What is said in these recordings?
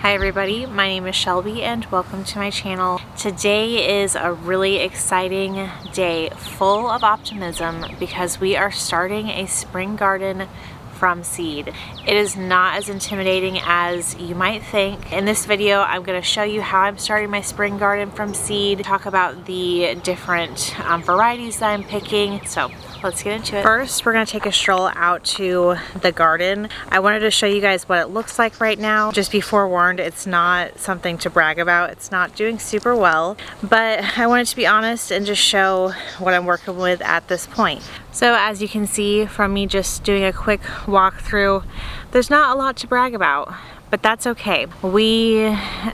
Hi everybody, my name is Shelby and welcome to my channel. Today is a really exciting day full of optimism because we are starting a spring garden from seed. It is not as intimidating as you might think. In this video, I'm going to show you how I'm starting my spring garden from seed, talk about the different varieties that I'm picking. So let's get into it. First, we're going to take a stroll out to the garden. I wanted to show you guys what it looks like right now. Just be forewarned, it's not something to brag about. It's not doing super well, but I wanted to be honest and just show what I'm working with at this point. So as you can see from me just doing a quick walkthrough, there's not a lot to brag about, but that's okay. We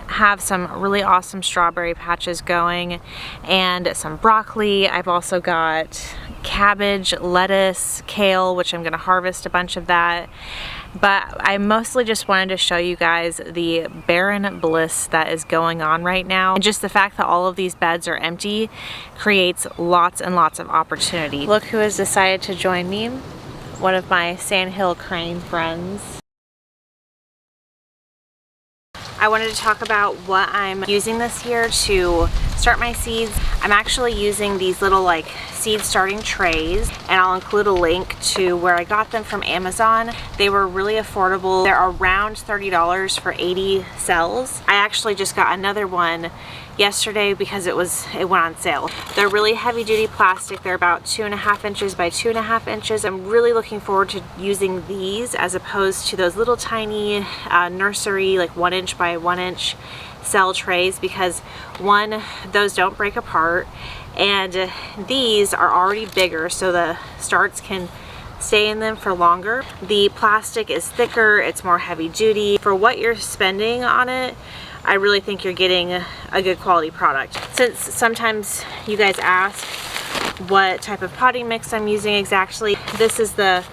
have some really awesome strawberry patches going and some broccoli. I've also got cabbage, lettuce, kale, which I'm gonna harvest a bunch of that. But I mostly just wanted to show you guys the barren bliss that is going on right now. And just the fact that all of these beds are empty creates lots and lots of opportunity. Look who has decided to join me. One of my sandhill crane friends. I wanted to talk about what I'm using this year to start my seeds. I'm actually using these little like seed starting trays, and I'll include a link to where I got them from Amazon. They were really affordable. They're around $30 for 80 cells. I actually just got another one yesterday because it went on sale. They're really heavy duty plastic. They're about 2.5 inches by 2.5 inches. I'm really looking forward to using these as opposed to those little tiny nursery like 1 inch by 1 inch cell trays, because one, those don't break apart, and these are already bigger so the starts can stay in them for longer. The plastic is thicker, it's more heavy duty. For what you're spending on it, I really think you're getting a good quality product. Since sometimes you guys ask what type of potting mix I'm using exactly, this is the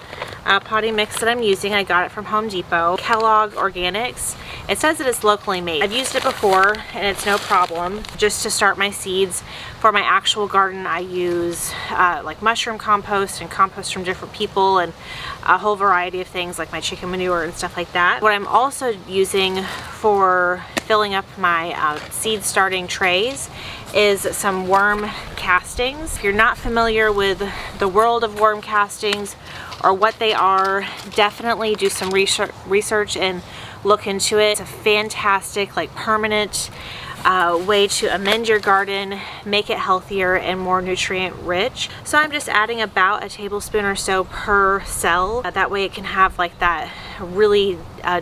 potting mix that I'm using. I got it from Home Depot. Kellogg Organics. It says that it's locally made. I've used it before and it's no problem. Just to start my seeds for my actual garden, I use like mushroom compost and compost from different people and a whole variety of things like my chicken manure and stuff like that. What I'm also using for filling up my seed starting trays is some worm castings. If you're not familiar with the world of worm castings or what they are, definitely do some research and look into it. It's a fantastic, like permanent way to amend your garden, make it healthier and more nutrient rich. So I'm just adding about a tablespoon or so per cell. That way it can have like that really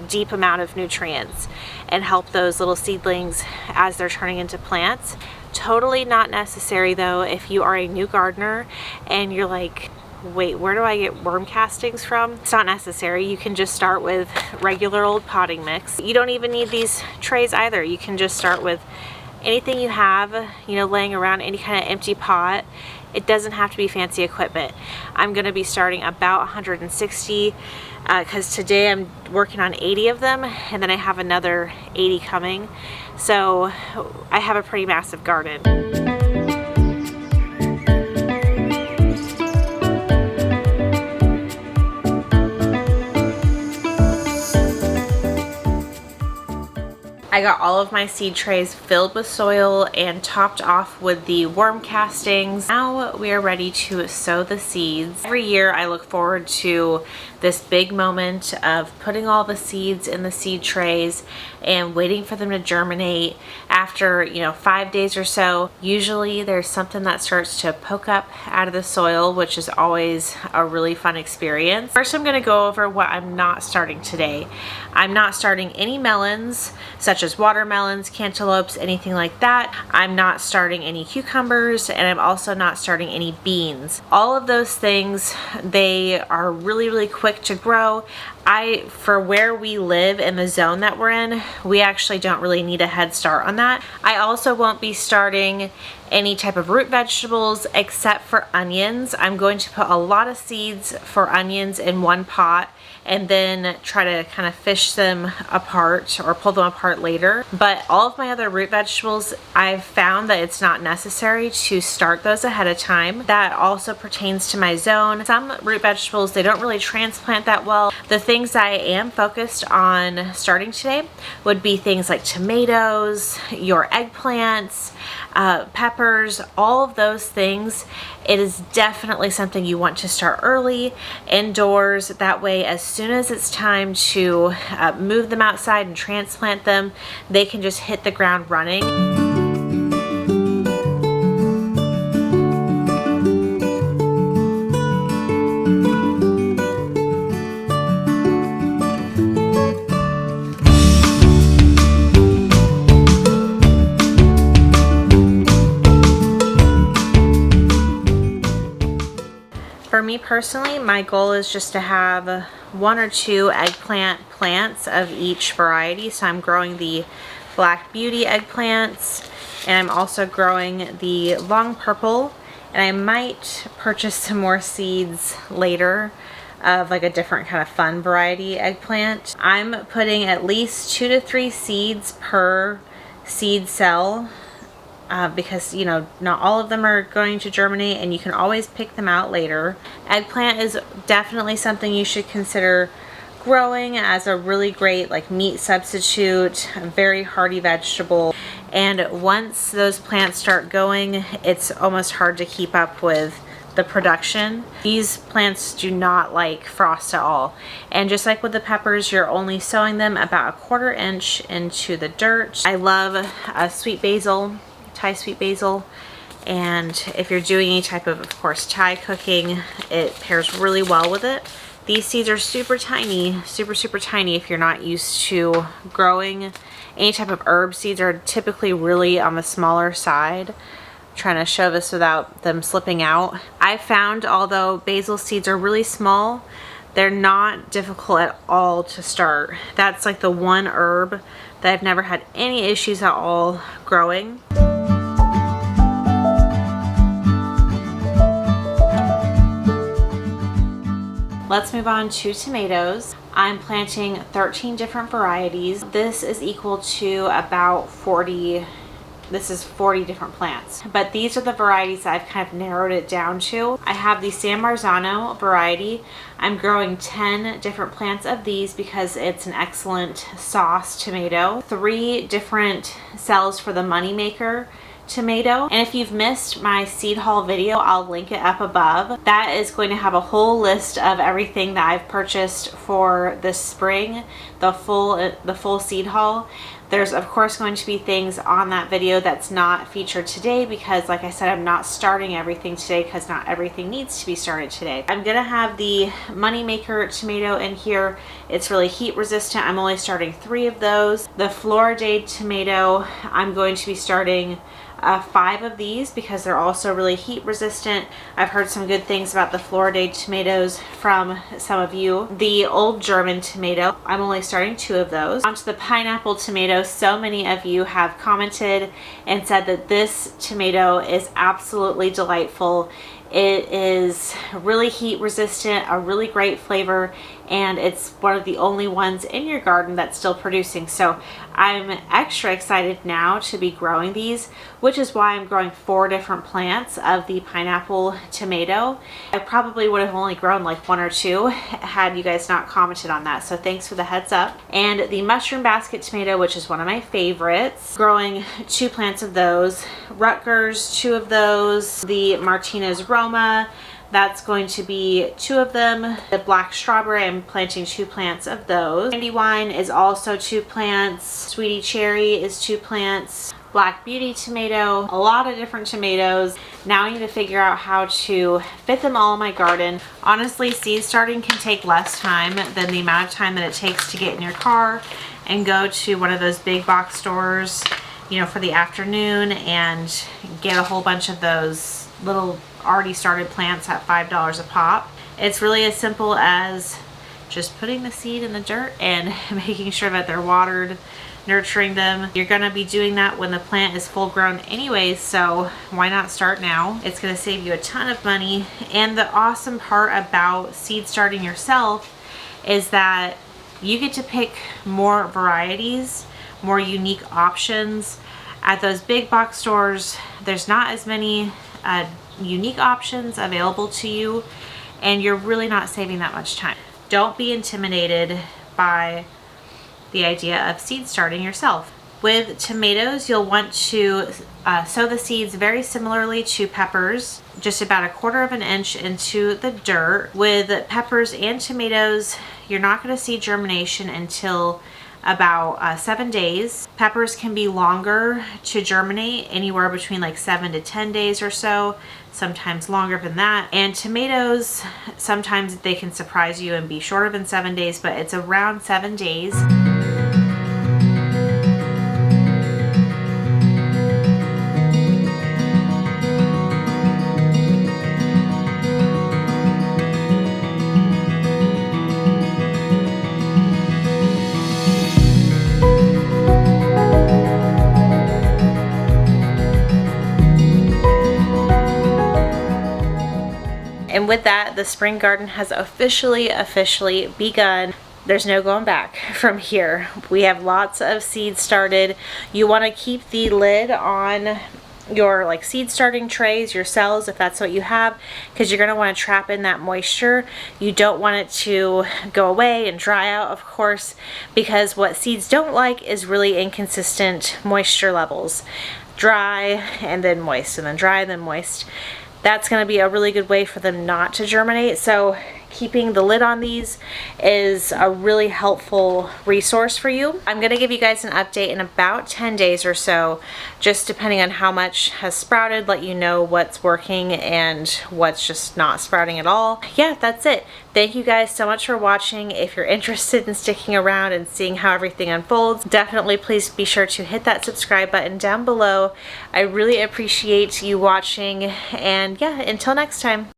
deep amount of nutrients and help those little seedlings as they're turning into plants. Totally not necessary though if you are a new gardener and you're like, wait, where do I get worm castings from? It's not necessary. You can just start with regular old potting mix. You don't even need these trays either. You can just start with anything you have, you know, laying around, any kind of empty pot. It doesn't have to be fancy equipment. I'm going to be starting about 160 because today I'm working on 80 of them and then I have another 80 coming. So I have a pretty massive garden. I got all of my seed trays filled with soil and topped off with the worm castings. Now we are ready to sow the seeds. Every year I look forward to this big moment of putting all the seeds in the seed trays and waiting for them to germinate. After, you know, 5 days or so, usually there's something that starts to poke up out of the soil, which is always a really fun experience. First, I'm going to go over what I'm not starting today. I'm not starting any melons, such as watermelons, cantaloupes, anything like that. I'm not starting any cucumbers, and I'm also not starting any beans. All of those things, they are really, really quick to grow. For where we live in the zone that we're in, we actually don't really need a head start on that. I also won't be starting any type of root vegetables except for onions. I'm going to put a lot of seeds for onions in one pot and then try to kind of fish them apart or pull them apart later. But all of my other root vegetables, I've found that it's not necessary to start those ahead of time. That also pertains to my zone. Some root vegetables, they don't really transplant that well. The things I am focused on starting today would be things like tomatoes, your eggplants, peppers, all of those things. It is definitely something you want to start early, indoors. That way, as soon as it's time to move them outside and transplant them, they can just hit the ground running. For me personally, my goal is just to have 1 or 2 eggplant plants of each variety. So I'm growing the Black Beauty eggplants, and I'm also growing the long purple, and I might purchase some more seeds later of like a different kind of fun variety eggplant. I'm putting at least 2 to 3 seeds per seed cell. Because, you know, not all of them are going to germinate, and you can always pick them out later. Eggplant is definitely something you should consider growing as a really great like meat substitute, a very hearty vegetable. And once those plants start going, it's almost hard to keep up with the production. These plants do not like frost at all. And just like with the peppers, you're only sowing them about 1/4 inch into the dirt. I love sweet basil, Thai sweet basil, and if you're doing any type of course, Thai cooking, it pairs really well with it. These seeds are super tiny, super tiny. If you're not used to growing any type of herb, seeds are typically really on the smaller side. I'm trying to show this without them slipping out. I found, although basil seeds are really small, they're not difficult at all to start. That's like the one herb that I've never had any issues at all growing. Let's move on to tomatoes. I'm planting 13 different varieties. This is equal to about 40 different plants. But these are the varieties that I've kind of narrowed it down to. I have the San Marzano variety. I'm growing 10 different plants of these because it's an excellent sauce tomato. 3 different cells for the Moneymaker tomato. And if you've missed my seed haul video, I'll link it up above. That is going to have a whole list of everything that I've purchased for this spring, the full seed haul. There's of course going to be things on that video that's not featured today because, like I said, I'm not starting everything today because not everything needs to be started today. I'm gonna have the Moneymaker tomato in here. It's really heat resistant. I'm only starting 3 of those. The Floridade tomato, I'm going to be starting 5 of these because they're also really heat resistant. I've heard some good things about the Floridade tomatoes from some of you. The Old German tomato, I'm only starting 2 of those. Onto the pineapple tomato, so many of you have commented and said that this tomato is absolutely delightful. It is really heat resistant, a really great flavor, and it's one of the only ones in your garden that's still producing. So I'm extra excited now to be growing these, which is why I'm growing 4 different plants of the pineapple tomato. I probably would have only grown like 1 or 2 had you guys not commented on that. So thanks for the heads up. And the mushroom basket tomato, which is one of my favorites, growing 2 plants of those. Rutgers, 2 of those. The Martinez Roma, that's going to be 2 of them. The black strawberry, I'm planting 2 plants of those. Candy wine is also 2 plants. Sweetie cherry is 2 plants. Black Beauty tomato, a lot of different tomatoes. Now I need to figure out how to fit them all in my garden. Honestly, seed starting can take less time than the amount of time that it takes to get in your car and go to one of those big box stores, you know, for the afternoon and get a whole bunch of those little already started plants at $5 a pop. It's really as simple as just putting the seed in the dirt and making sure that they're watered, nurturing them. You're gonna be doing that when the plant is full grown anyways, so why not start now? It's gonna save you a ton of money. And the awesome part about seed starting yourself is that you get to pick more varieties, more unique options. At those big box stores, there's not as many unique options available to you, and you're really not saving that much time. Don't be intimidated by the idea of seed starting yourself. With tomatoes, you'll want to sow the seeds very similarly to peppers, just about 1/4 of an inch into the dirt. With peppers and tomatoes, you're not going to see germination until about 7 days. Peppers can be longer to germinate, anywhere between like 7 to 10 days or so, sometimes longer than that. And tomatoes, sometimes they can surprise you and be shorter than 7 days, but it's around 7 days. And with that, the spring garden has officially begun. There's no going back from here. We have lots of seeds started. You want to keep the lid on your like seed starting trays, your cells, if that's what you have, because you're going to want to trap in that moisture. You don't want it to go away and dry out, of course, because what seeds don't like is really inconsistent moisture levels. Dry and then moist, and then dry and then moist. That's going to be a really good way for them not to germinate. So keeping the lid on these is a really helpful resource for you. I'm going to give you guys an update in about 10 days or so, just depending on how much has sprouted, let you know what's working and what's just not sprouting at all. Yeah, that's it. Thank you guys so much for watching. If you're interested in sticking around and seeing how everything unfolds, definitely please be sure to hit that subscribe button down below. I really appreciate you watching, and yeah, until next time.